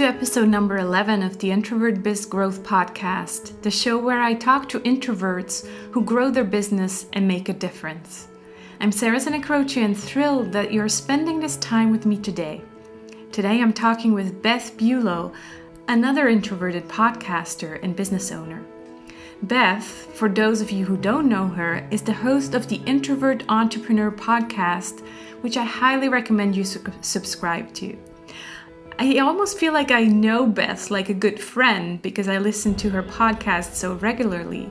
to episode number 11 of the Introvert Biz Growth Podcast, the show where I talk to introverts who grow their business and make a difference. I'm Sarah Zenekrochi and thrilled that you're spending this time with me today. Today I'm talking with Beth Buelow, another introverted podcaster and business owner. Beth, for those of you who don't know her, is the host of the Introvert Entrepreneur Podcast, which I highly recommend you subscribe to. I almost feel like I know Beth like a good friend because I listen to her podcast so regularly.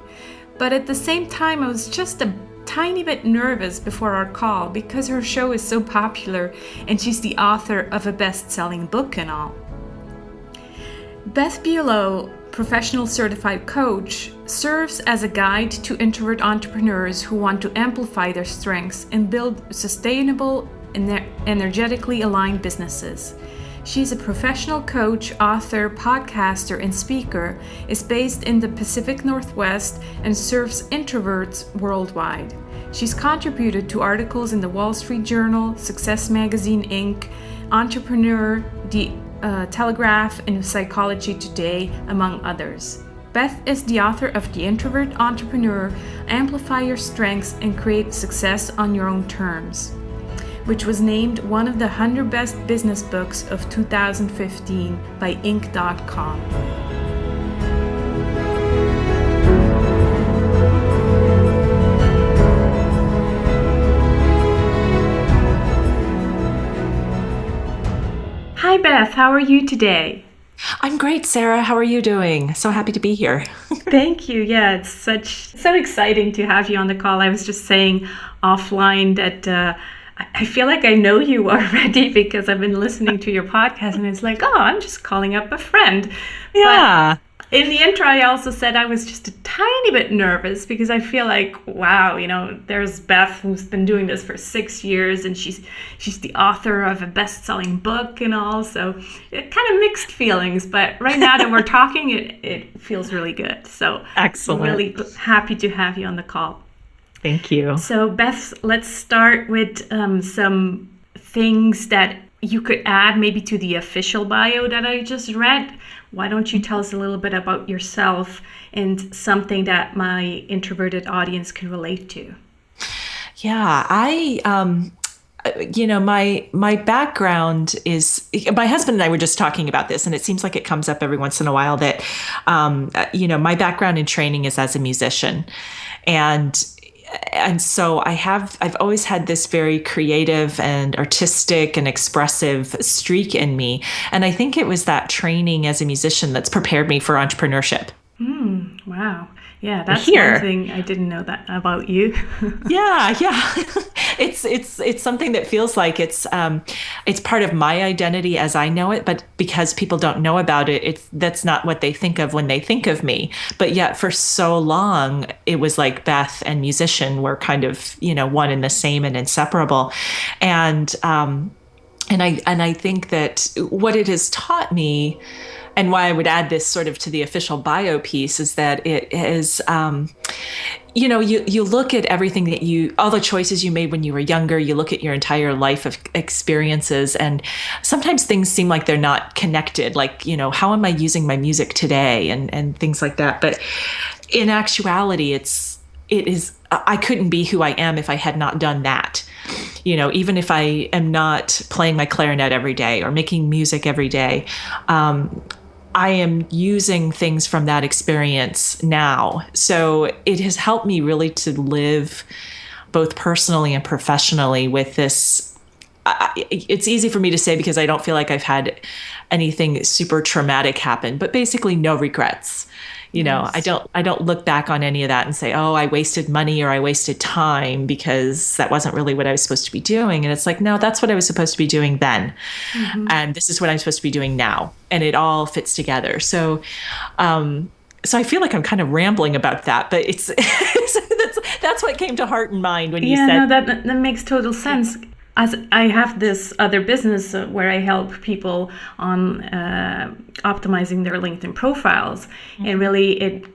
But at the same time, I was just a tiny bit nervous before our call because her show is so popular and she's the author of a best-selling book and all. Beth Buelow, professional certified coach, serves as a guide to introvert entrepreneurs who want to amplify their strengths and build sustainable and energetically aligned businesses. She's a professional coach, author, podcaster, and speaker, is based in the Pacific Northwest, and serves introverts worldwide. She's contributed to articles in the Wall Street Journal, Success Magazine Inc., Entrepreneur, the Telegraph, and Psychology Today, among others. Beth is the author of The Introvert Entrepreneur, Amplify Your Strengths and Create Success on Your Own Terms, which was named one of the 100 best business books of 2015 by Inc.com. Hi Beth, how are you today? I'm great, Sarah. How are you doing? So happy to be here. Thank you. Yeah, it's so exciting to have you on the call. I was just saying offline that I feel like I know you already because I've been listening to your podcast and it's like, oh, I'm just calling up a friend. Yeah. But in the intro, I also said I was just a tiny bit nervous because I feel like, wow, there's Beth who's been doing this for 6 years and she's the author of a best-selling book and all. So it kind of mixed feelings. But right now that we're talking, it feels really good. So excellent. I'm really happy to have you on the call. Thank you. So Beth, let's start with some things that you could add maybe to the official bio that I just read. Why don't you tell us a little bit about yourself and something that my introverted audience can relate to? Yeah, my background is, my husband and I were just talking about this, and it seems like it comes up every once in a while that, my background in training is as a musician. And so I've always had this very creative and artistic and expressive streak in me. And I think it was that training as a musician that's prepared me for entrepreneurship. Wow. Yeah, that's one thing I didn't know that about you. Yeah. It's something that feels like it's part of my identity as I know it, but because people don't know about it, that's not what they think of when they think of me. But yet for so long, it was like Beth and musician were kind of, one and the same and inseparable. And I think that what it has taught me, and why I would add this sort of to the official bio piece, is that it is, you look at everything all the choices you made when you were younger, you look at your entire life of experiences, and sometimes things seem like they're not connected, like, how am I using my music today and things like that. But in actuality, it is, I couldn't be who I am if I had not done that. Even if I am not playing my clarinet every day or making music every day, I am using things from that experience now. So it has helped me really to live both personally and professionally with this. It's easy for me to say because I don't feel like I've had anything super traumatic happen, but basically no regrets. Yes. I don't look back on any of that and say, oh, I wasted money or I wasted time because that wasn't really what I was supposed to be doing. And it's like, no, that's what I was supposed to be doing then. Mm-hmm. And this is what I'm supposed to be doing now. And it all fits together. So I feel like I'm kind of rambling about that, but that's what came to heart and mind when you said. Yeah, no, that makes total sense. As I have this other business where I help people on optimizing their LinkedIn profiles. Mm-hmm. And really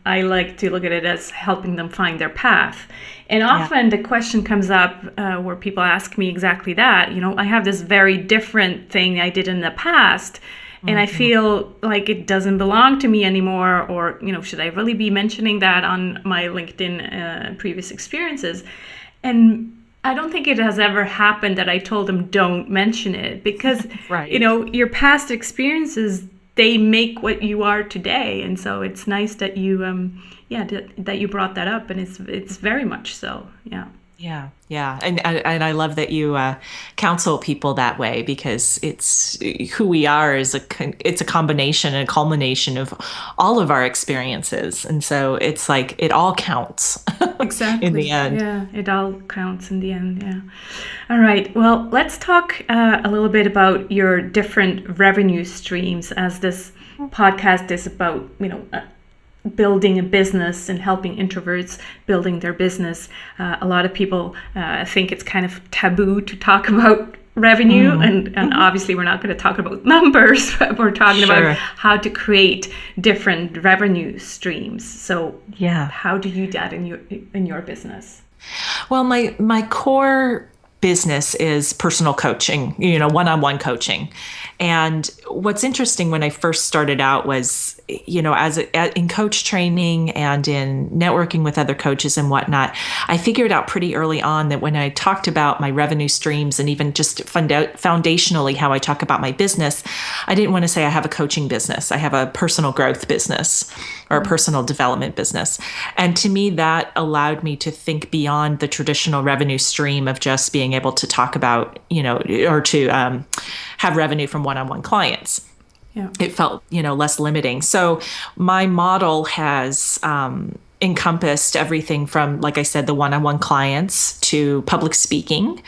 I like to look at it as helping them find their path. And often the question comes up where people ask me exactly that. I have this very different thing I did in the past. and I feel like it doesn't belong to me anymore, or should I really be mentioning that on my LinkedIn previous experiences? And I don't think it has ever happened that I told them don't mention it, because Right. Your past experiences, they make what you are today, and so it's nice that you that you brought that up, and it's very much so. Yeah. And I love that you counsel people that way, because it's who we are it's a combination and a culmination of all of our experiences. And so it's like it all counts Exactly. in the end. Yeah, it all counts in the end. Yeah. All right. Well, let's talk a little bit about your different revenue streams, as this podcast is about, building a business and helping introverts building their business. A lot of people think it's kind of taboo to talk about revenue, and obviously we're not going to talk about numbers, but we're talking about how to create different revenue streams. So how do you do that in your business? Well, my core business is personal coaching, one-on-one coaching. And what's interesting, when I first started out was, in coach training and in networking with other coaches and whatnot, I figured out pretty early on that when I talked about my revenue streams, and even just foundationally how I talk about my business, I didn't want to say I have a coaching business. I have a personal growth business or a personal development business. And to me, that allowed me to think beyond the traditional revenue stream of just being able to talk about, or to have revenue from one-on-one clients. Yeah. It felt, less limiting. So my model has encompassed everything from, like I said, the one-on-one clients to public speaking,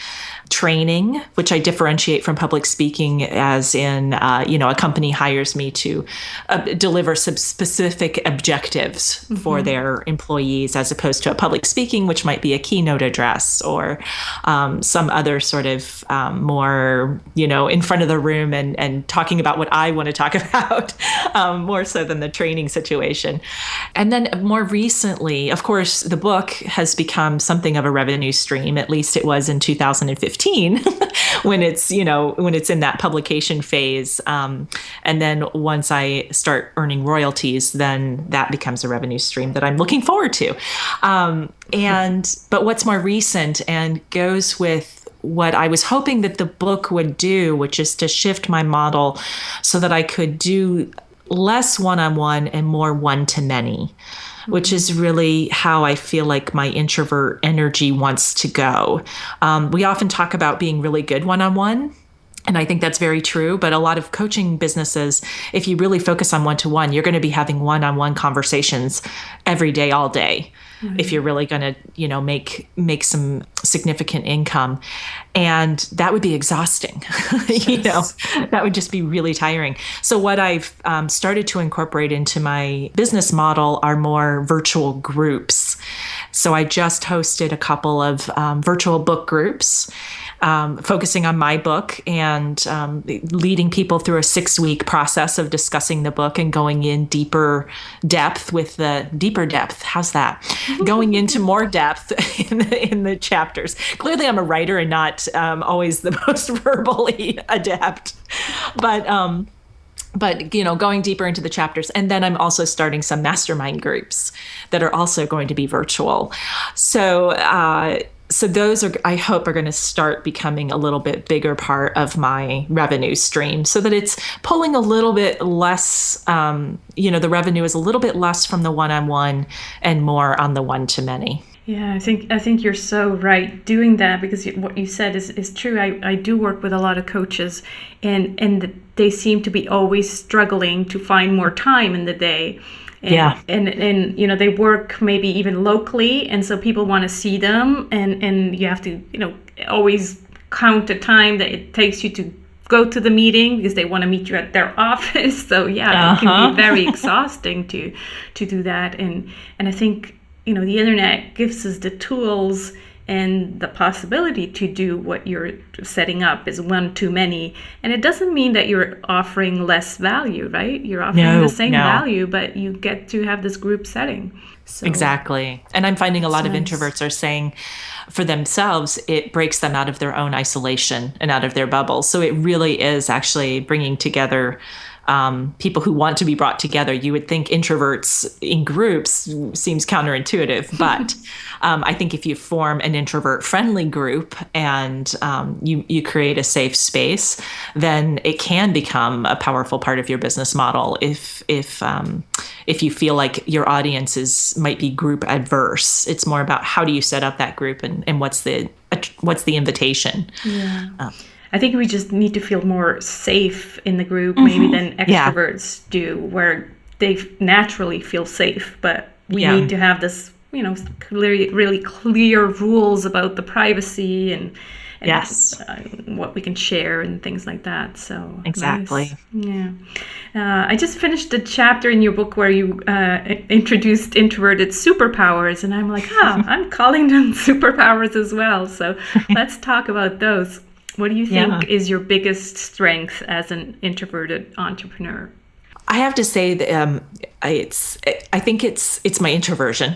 training, which I differentiate from public speaking as in, a company hires me to deliver some specific objectives for their employees, as opposed to a public speaking, which might be a keynote address or some other sort of more, in front of the room and talking about what I want to talk about, more so than the training situation. And then more recently, of course, the book has become something of a revenue stream. At least it was in 2015. When it's in that publication phase. And then once I start earning royalties, then that becomes a revenue stream that I'm looking forward to. But what's more recent and goes with what I was hoping that the book would do, which is to shift my model so that I could do less one-on-one and more one-to-many, which is really how I feel like my introvert energy wants to go. We often talk about being really good one-on-one, and I think that's very true. But a lot of coaching businesses, if you really focus on one-to-one, you're going to be having one-on-one conversations every day, all day, if you're really going to, make some significant income. And that would be exhausting. That would just be really tiring. So what I've started to incorporate into my business model are more virtual groups. So I just hosted a couple of virtual book groups, focusing on my book and leading people through a 6-week process of discussing the book and going in deeper depth. How's that? Going into more depth in the chapters. Clearly, I'm a writer and not always the most verbally adept, but going deeper into the chapters. And then I'm also starting some mastermind groups that are also going to be virtual. So those I hope are going to start becoming a little bit bigger part of my revenue stream, so that it's pulling a little bit less, the revenue is a little bit less from the one-on-one and more on the one-to-many. Yeah, I think you're so right doing that, because what you said is true. I do work with a lot of coaches, and they seem to be always struggling to find more time in the day. And they work maybe even locally, and so people want to see them, and you have to always count the time that it takes you to go to the meeting, because they want to meet you at their office. So it can be very exhausting to do that, and I think the internet gives us the tools and the possibility to do what you're setting up is one too many. And it doesn't mean that you're offering less value, right? You're offering the same value, but you get to have this group setting. So, exactly. And I'm finding a lot of introverts are saying for themselves, it breaks them out of their own isolation and out of their bubble. So it really is actually bringing together people who want to be brought together. You would think introverts in groups seems counterintuitive, but I think if you form an introvert-friendly group and you create a safe space, then it can become a powerful part of your business model. If you feel like your audiences might be group adverse, it's more about how do you set up that group and what's the invitation. Yeah. I think we just need to feel more safe in the group, maybe than extroverts do, where they naturally feel safe. But we need to have this, really clear rules about the privacy and what we can share and things like that. So exactly. Nice. Yeah. I just finished the chapter in your book where you introduced introverted superpowers, and I'm like, I'm calling them superpowers as well. So let's talk about those. What do you think is your biggest strength as an introverted entrepreneur? I have to say that I think it's my introversion.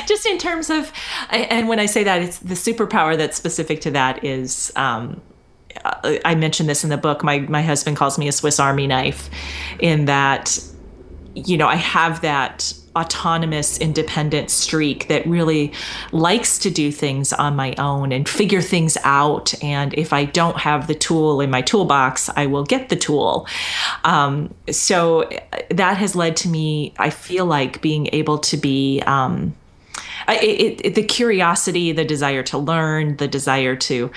Just in terms of, and when I say that, it's the superpower that's specific to that is, I mentioned this in the book, my husband calls me a Swiss Army knife, in that, I have that autonomous, independent streak that really likes to do things on my own and figure things out. And if I don't have the tool in my toolbox, I will get the tool. So that has led to me, I feel like, being able to be, the curiosity, the desire to learn, the desire to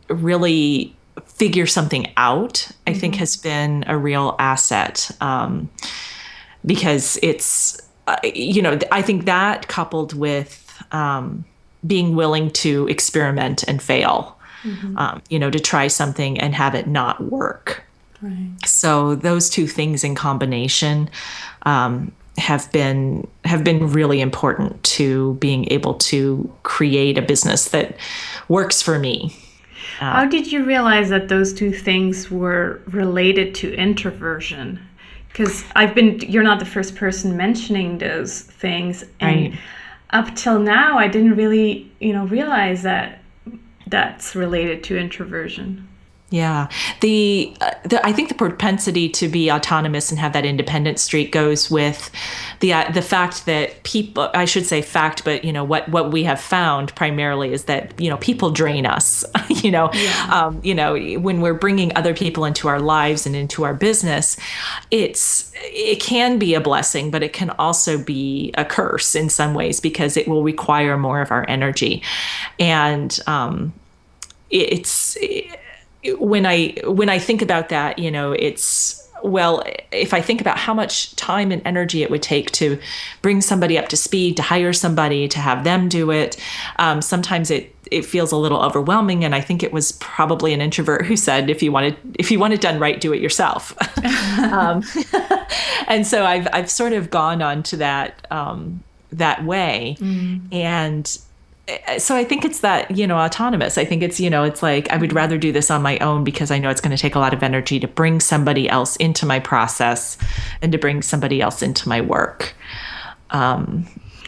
really figure something out, I think has been a real asset. Because it's, I think that coupled with being willing to experiment and fail, to try something and have it not work. Right. So those two things in combination have been really important to being able to create a business that works for me. How did you realize that those two things were related to introversion? Because you're not the first person mentioning those things. And up till now, I didn't really, realize that that's related to introversion. Yeah. I think the propensity to be autonomous and have that independent streak goes with the fact that people, I should say fact, but what we have found primarily is that, people drain us, when we're bringing other people into our lives and into our business, it can be a blessing, but it can also be a curse in some ways because it will require more of our energy. And, when I think about that, if I think about how much time and energy it would take to bring somebody up to speed, to hire somebody, to have them do it, sometimes it feels a little overwhelming. And I think it was probably an introvert who said, if you want it done right, do it yourself. And so I've sort of gone on to that way. And so I think it's that, autonomous. I think it's, it's like, I would rather do this on my own because I know it's going to take a lot of energy to bring somebody else into my process and to bring somebody else into my work.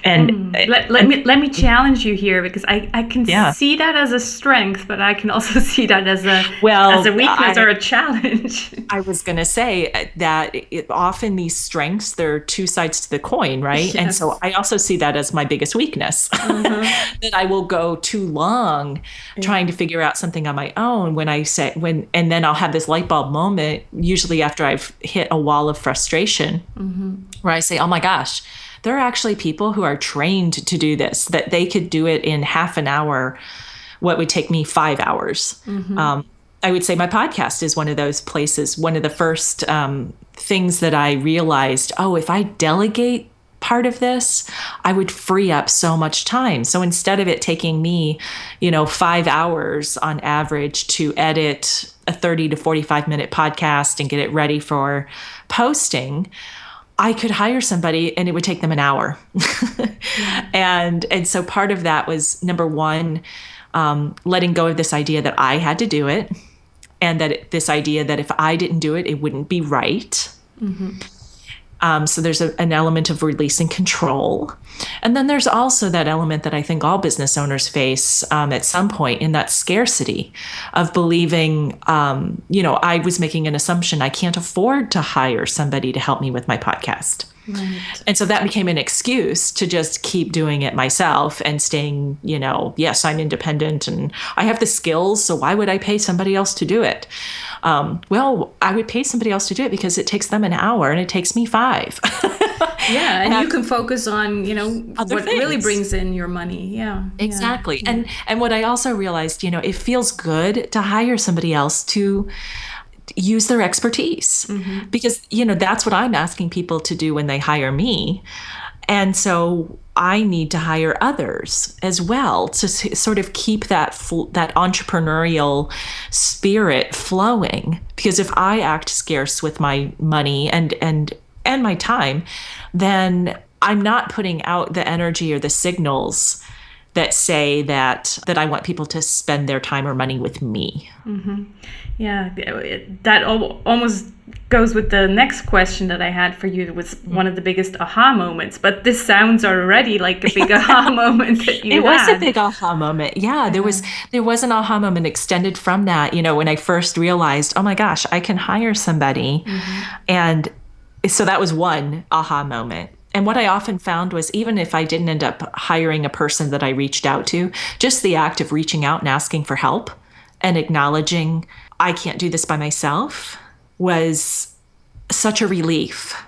Let me challenge you here, because I can see that as a strength, but I can also see that as a weakness or a challenge. I was going to say that often these strengths, there are two sides to the coin, right? Yes. And so I also see that as my biggest weakness, that I will go too long trying to figure out something on my own and then I'll have this light bulb moment, usually after I've hit a wall of frustration, where I say, oh my gosh, there are actually people who are trained to do this, that they could do it in half an hour, what would take me 5 hours. I would say my podcast is one of those places. One of the first things that I realized, if I delegate part of this, I would free up so much time. So instead of it taking me, 5 hours on average to edit a 30 to 45 minute podcast and get it ready for posting, I could hire somebody and it would take them an hour. And so part of that was, number one, letting go of this idea that I had to do it, and that this idea that if I didn't do it, it wouldn't be right. So there's an element of releasing control. And then there's also that element that I think all business owners face at some point, in that scarcity of believing, I was making an assumption I can't afford to hire somebody to help me with my podcast. Right. And so that became an excuse to just keep doing it myself and staying, yes, I'm independent and I have the skills, so why would I pay somebody else to do it? Well, I would pay somebody else to do it because it takes them an hour and it takes me 5. Yeah, and you can focus on, what things really brings in your money. Yeah. Exactly. Yeah. And what I also realized, it feels good to hire somebody else to use their expertise, because, that's what I'm asking people to do when they hire me. And so I need to hire others as well to sort of keep that entrepreneurial spirit flowing. Because if I act scarce with my money and my time, then I'm not putting out the energy or the signals that say that I want people to spend their time or money with me. Mm-hmm. Yeah, that almost goes with the next question that I had for you. It was one of the biggest aha moments, but this sounds already like a big aha moment that you had. It was a big aha moment. Yeah, there was an aha moment extended from that, when I first realized, oh my gosh, I can hire somebody. And so that was one aha moment. And what I often found was, even if I didn't end up hiring a person that I reached out to, just the act of reaching out and asking for help and acknowledging I can't do this by myself was such a relief.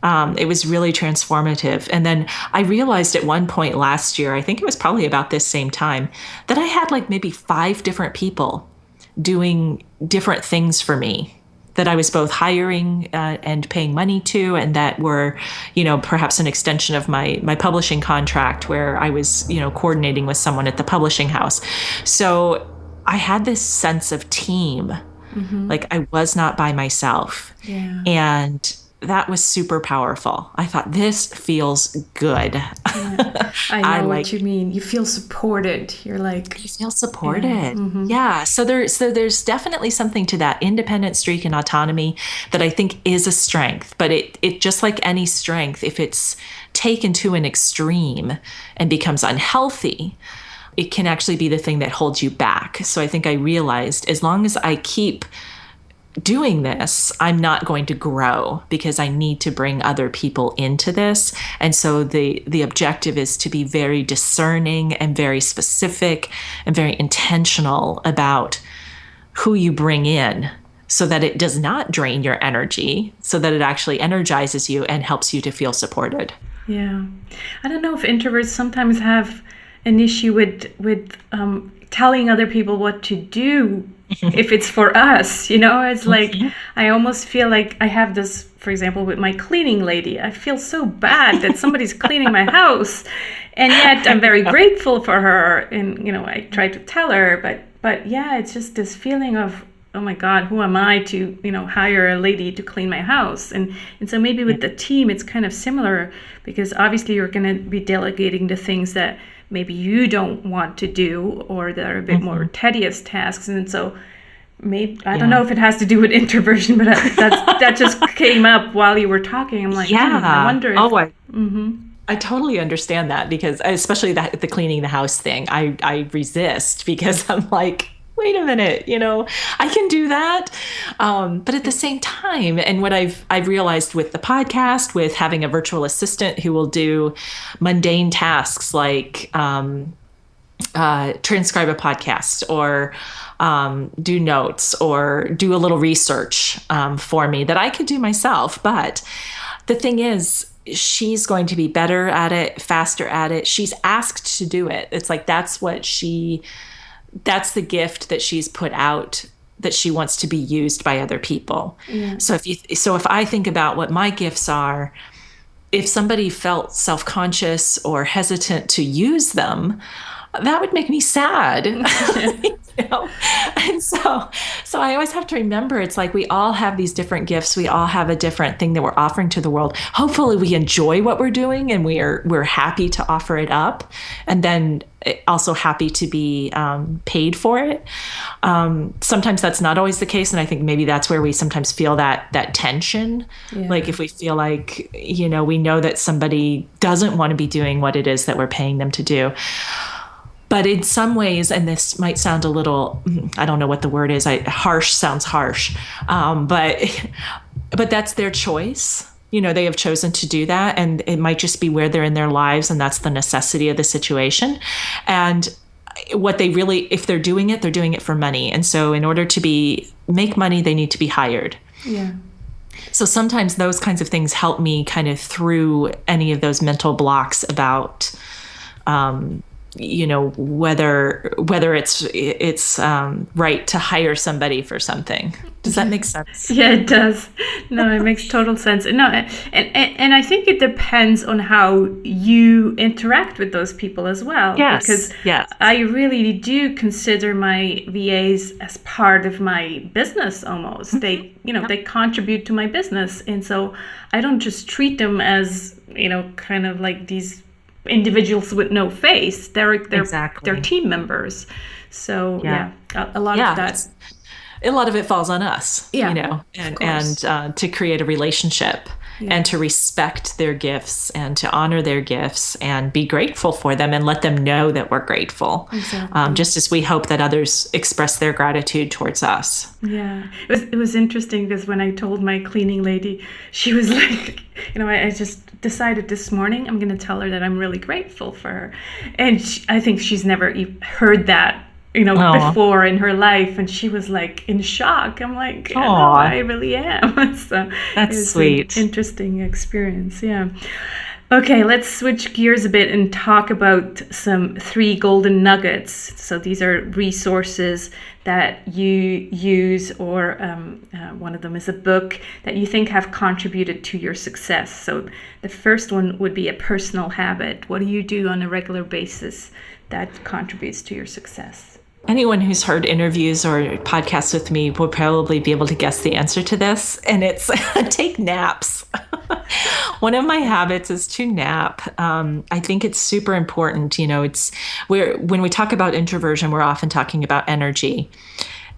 It was really transformative. And then I realized at one point last year, I think it was probably about this same time, that I had like maybe 5 different people doing different things for me that I was both hiring and paying money to, and that were, perhaps an extension of my publishing contract, where I was, coordinating with someone at the publishing house. So I had this sense of team, like I was not by myself. Yeah. And that was super powerful. I thought, this feels good. Yeah. I know what you mean. You feel supported. You're like, you feel supported. Yeah. So there's definitely something to that independent streak and autonomy that I think is a strength. But it just like any strength, if it's taken to an extreme and becomes unhealthy, it can actually be the thing that holds you back. So I think I realized, as long as I keep doing this, I'm not going to grow, because I need to bring other people into this. And so the objective is to be very discerning and very specific and very intentional about who you bring in, so that it does not drain your energy, so that it actually energizes you and helps you to feel supported. Yeah. I don't know if introverts sometimes have an issue with telling other people what to do if it's for us, it's like, I almost feel like I have this, for example, with my cleaning lady. I feel so bad that somebody's cleaning my house, and yet I'm very grateful for her. And, I try to tell her, but yeah, it's just this feeling of, oh my God, who am I to, hire a lady to clean my house? And so maybe with the team, it's kind of similar, because obviously you're going to be delegating the things that maybe you don't want to do, or that are a bit more tedious tasks. And so maybe, I don't know if it has to do with introversion, but that just came up while you were talking. I'm like, I wonder if... I totally understand that, because especially the cleaning the house thing, I resist, because I'm like, wait a minute, I can do that. But at the same time, and what I've realized with the podcast, with having a virtual assistant who will do mundane tasks like transcribe a podcast, or do notes, or do a little research for me that I could do myself. But the thing is, she's going to be better at it, faster at it. She's asked to do it. It's like, that's the gift that she's put out, that she wants to be used by other people. Yeah. So if I think about what my gifts are, if somebody felt self-conscious or hesitant to use them, that would make me sad. You know? And so I always have to remember, it's like we all have these different gifts. We all have a different thing that we're offering to the world. Hopefully we enjoy what we're doing and we're happy to offer it up, and then also happy to be paid for it. Sometimes that's not always the case. And I think maybe that's where we sometimes feel that tension. Yeah. Like if we feel like, you know, we know that somebody doesn't want to be doing what it is that we're paying them to do. But in some ways, and this might sound a little, I don't know what the word is, harsh sounds harsh, but that's their choice. You know, they have chosen to do that, and it might just be where they're in their lives, and that's the necessity of the situation. And what they really, if they're doing it for money. And so in order to make money, they need to be hired. Yeah. So sometimes those kinds of things help me kind of through any of those mental blocks about, you know, whether it's right to hire somebody for something. Does that make sense? Yeah, it does. No, it makes total sense. No, and I think it depends on how you interact with those people as well. Yes. Because I really do consider my VAs as part of my business almost. Mm-hmm. They, you know, they contribute to my business, and so I don't just treat them as, you know, kind of like these individuals with no face. They're team members. So a lot of that. A lot of it falls on us, you know, and to create a relationship and to respect their gifts and to honor their gifts and be grateful for them and let them know that we're grateful. Exactly. Just as we hope that others express their gratitude towards us. Yeah, it was interesting because when I told my cleaning lady, she was like, you know, I just decided this morning I'm going to tell her that I'm really grateful for her. And I think she's never heard that, you know, before in her life, and she was like in shock. I'm like, no, I really am. So that's sweet. An interesting experience. Yeah. Okay, let's switch gears a bit and talk about some 3 golden nuggets. So these are resources that you use, or one of them is a book that you think have contributed to your success. So the first one would be a personal habit. What do you do on a regular basis that contributes to your success? Anyone who's heard interviews or podcasts with me will probably be able to guess the answer to this, and it's take naps. One of my habits is to nap. I think it's super important. You know, when we talk about introversion, we're often talking about energy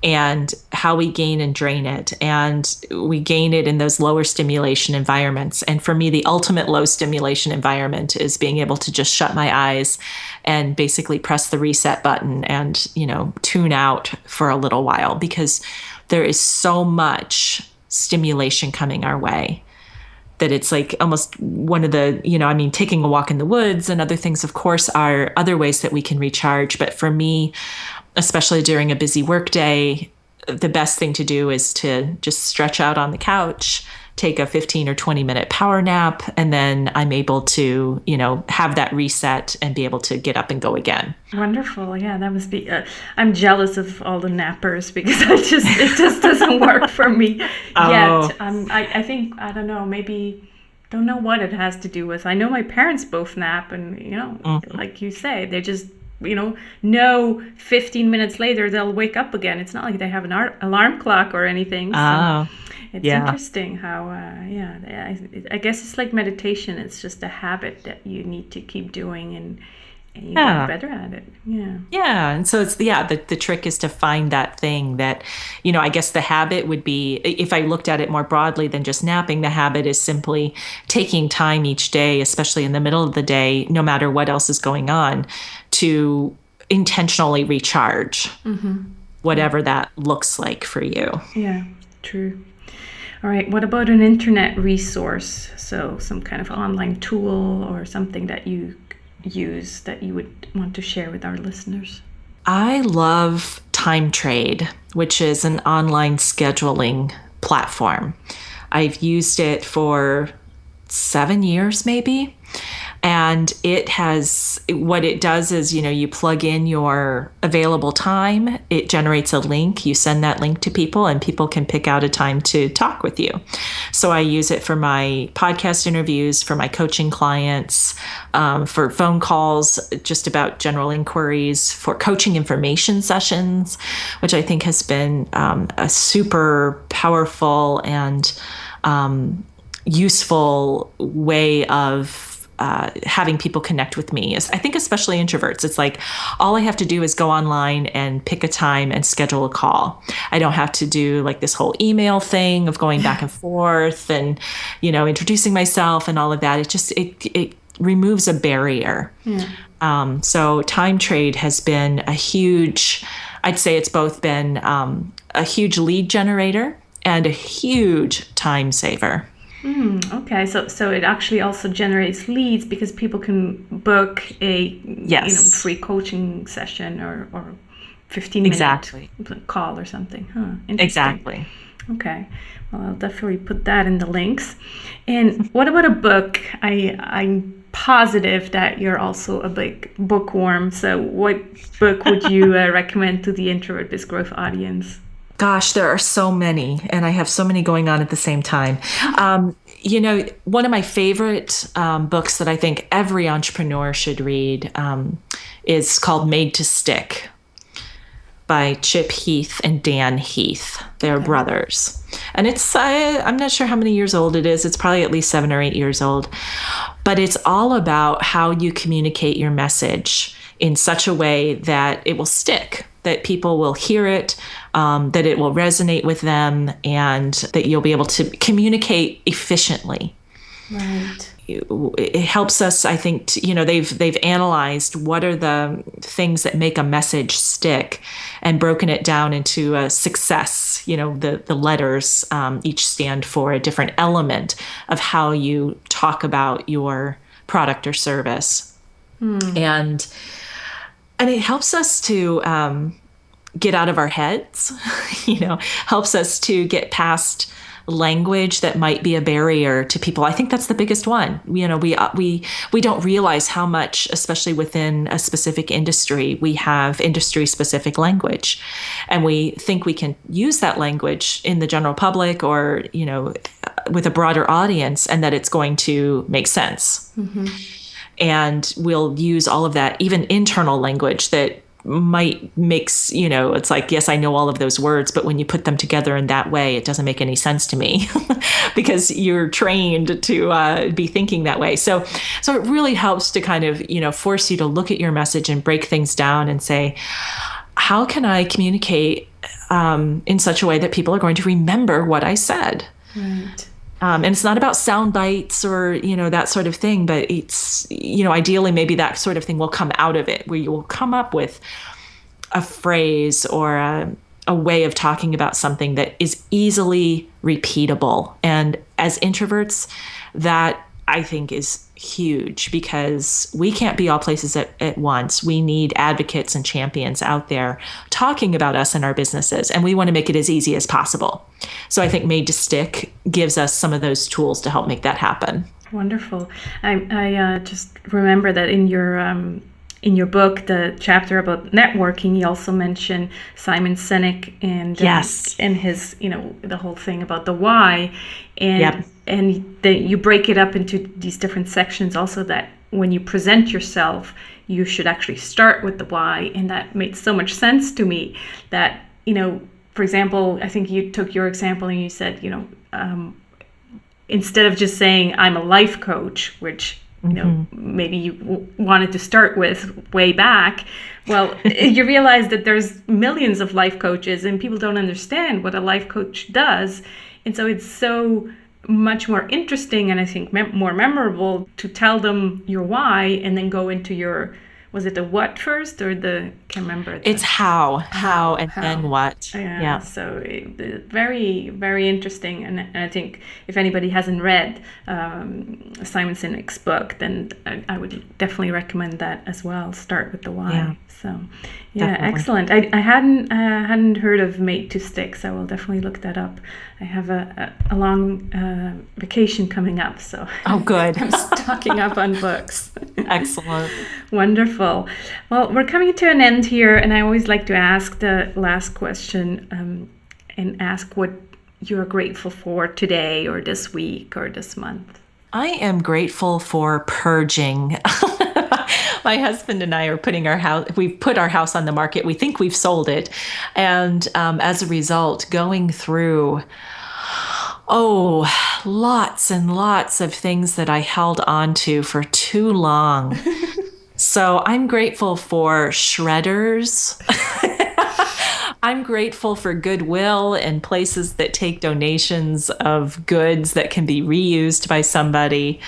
and how we gain and drain it. And we gain it in those lower stimulation environments. And for me, the ultimate low stimulation environment is being able to just shut my eyes and basically press the reset button and, you know, tune out for a little while, because there is so much stimulation coming our way that it's like almost one of the, you know, I mean, taking a walk in the woods and other things, of course, are other ways that we can recharge. But for me, especially during a busy work day, the best thing to do is to just stretch out on the couch, take a 15 or 20 minute power nap, and then I'm able to, you know, have that reset and be able to get up and go again. Wonderful. Yeah, that must be, I'm jealous of all the nappers because it just doesn't work for me yet. I think, I don't know, maybe, don't know what it has to do with. I know my parents both nap, and, you know, like you say, they just, you know 15 minutes later they'll wake up again. It's not like they have an alarm clock or anything. So it's interesting how I guess it's like meditation. It's just a habit that you need to keep doing, and you get better at it. And so it's the trick is to find that thing that, you know, I guess the habit would be, if I looked at it more broadly than just napping, the habit is simply taking time each day, especially in the middle of the day, no matter what else is going on, to intentionally recharge, whatever that looks like for you. Yeah, true. All right, what about an internet resource? So some kind of online tool or something that you use that you would want to share with our listeners? I love Time Trade, which is an online scheduling platform. I've used it for 7 years maybe. And what it does is, you plug in your available time, it generates a link, you send that link to people, and people can pick out a time to talk with you. So I use it for my podcast interviews, for my coaching clients, for phone calls, just about general inquiries, for coaching information sessions, which I think has been a super powerful and useful way of having people connect with me. I think especially introverts, it's like all I have to do is go online and pick a time and schedule a call. I don't have to do like this whole email thing of going back and forth and, introducing myself and all of that. It removes a barrier. Yeah. So time trade has been I'd say it's both been a huge lead generator and a huge time saver. Okay, so it actually also generates leads because people can book a free coaching session or 15-minute call or something. Interesting. Exactly. Okay, well, I'll definitely put that in the links. And what about a book? I'm positive that you're also a big bookworm. So what book would you recommend to the Introvert Biz Growth audience? Gosh, there are so many, and I have so many going on at the same time. One of my favorite books that I think every entrepreneur should read is called Made to Stick by Chip Heath and Dan Heath. They're brothers. And I'm not sure how many years old it is. It's probably at least 7 or 8 years old. But it's all about how you communicate your message in such a way that it will stick, that people will hear it, that it will resonate with them, and that you'll be able to communicate efficiently. Right. It helps us, I think, they've analyzed what are the things that make a message stick and broken it down into a success. The letters each stand for a different element of how you talk about your product or service. And it helps us to get out of our heads, helps us to get past language that might be a barrier to people. I think that's the biggest one. We don't realize how much, especially within a specific industry, we have industry specific language, and we think we can use that language in the general public or, with a broader audience, and that it's going to make sense. Mm-hmm. And we'll use all of that, even internal language that might makes, it's like, yes, I know all of those words, but when you put them together in that way, it doesn't make any sense to me because you're trained to be thinking that way. So it really helps to kind of, force you to look at your message and break things down and say, how can I communicate in such a way that people are going to remember what I said? Right. And it's not about sound bites or, that sort of thing, but it's, ideally maybe that sort of thing will come out of it, where you will come up with a phrase or a way of talking about something that is easily repeatable. And as introverts, that I think is huge, because we can't be all places at once. We need advocates and champions out there talking about us and our businesses, and we want to make it as easy as possible. So I think Made to Stick gives us some of those tools to help make that happen. Wonderful. I just remember that in your book, the chapter about networking, you also mentioned Simon Sinek and yes, and his, the whole thing about the why, and yep. And then you break it up into these different sections. Also, that when you present yourself, you should actually start with the why, and that made so much sense to me. That for example, I think you took your example and you said, instead of just saying I'm a life coach, which maybe you wanted to start with way back. Well, you realize that there's millions of life coaches and people don't understand what a life coach does. And so it's so much more interesting and I think more memorable to tell them your why and then go into your was it the what first or can't remember. It's how and then what. Yeah. So very, very interesting. And I think if anybody hasn't read Simon Sinek's book, then I would definitely recommend that as well. Start with the why. Yeah. So definitely. Excellent. I hadn't heard of Made to Stick, so I will definitely look that up. I have a long vacation coming up, so good. I'm stocking up on books. Excellent. Wonderful. Well, we're coming to an end here, and I always like to ask the last question and ask what you're grateful for today or this week or this month. I am grateful for purging. My husband and I are we've put our house on the market. We think we've sold it. And as a result, going through, lots and lots of things that I held on to for too long. So I'm grateful for shredders. I'm grateful for Goodwill and places that take donations of goods that can be reused by somebody.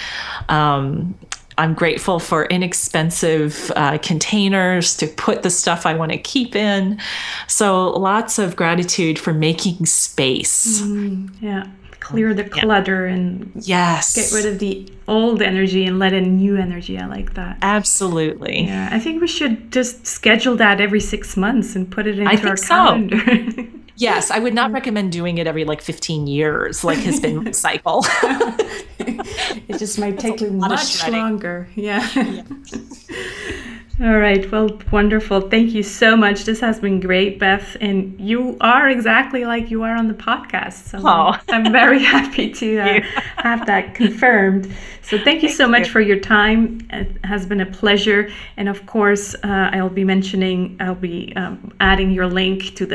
I'm grateful for inexpensive containers to put the stuff I want to keep in. So lots of gratitude for making space. Clear the clutter and get rid of the old energy and let in new energy. I like that. Absolutely. Yeah, I think we should just schedule that every 6 months and put it into our calendar. So. Yes, I would not recommend doing it every 15 years, like has been my cycle. It just might take you much longer. Yeah. All right. Well, wonderful. Thank you so much. This has been great, Beth. And you are exactly like you are on the podcast. So I'm very happy to have that confirmed. So thank you so much for your time. It has been a pleasure. And of course, I'll be adding your link to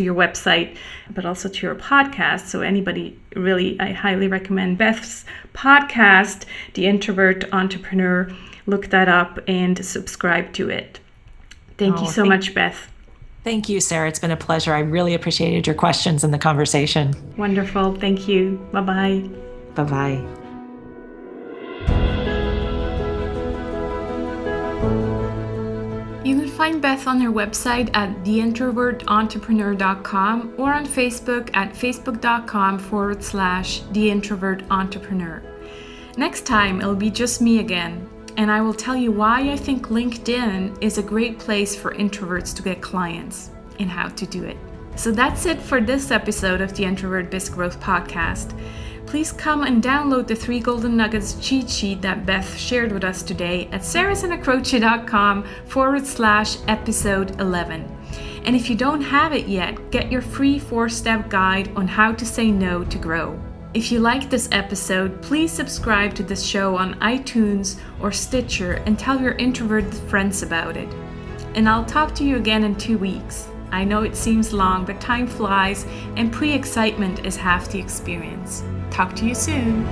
your website, but also to your podcast. So anybody really, I highly recommend Beth's podcast, The Introvert Entrepreneur. Look that up and subscribe to it. Thank you so much, Beth. Thank you, Sarah. It's been a pleasure. I really appreciated your questions and the conversation. Wonderful. Thank you. Bye-bye. Bye-bye. You can find Beth on her website at theintrovertentrepreneur.com or on Facebook at facebook.com/theintrovertentrepreneur. Next time, it'll be just me again. And I will tell you why I think LinkedIn is a great place for introverts to get clients and how to do it. So that's it for this episode of the Introvert Biz Growth Podcast. Please come and download the 3 Golden Nuggets cheat sheet that Beth shared with us today at sarahsanacroce.com/episode 11. And if you don't have it yet, get your free 4-step guide on how to say no to grow. If you like this episode, please subscribe to this show on iTunes or Stitcher and tell your introverted friends about it. And I'll talk to you again in 2 weeks. I know it seems long, but time flies and pre-excitement is half the experience. Talk to you soon.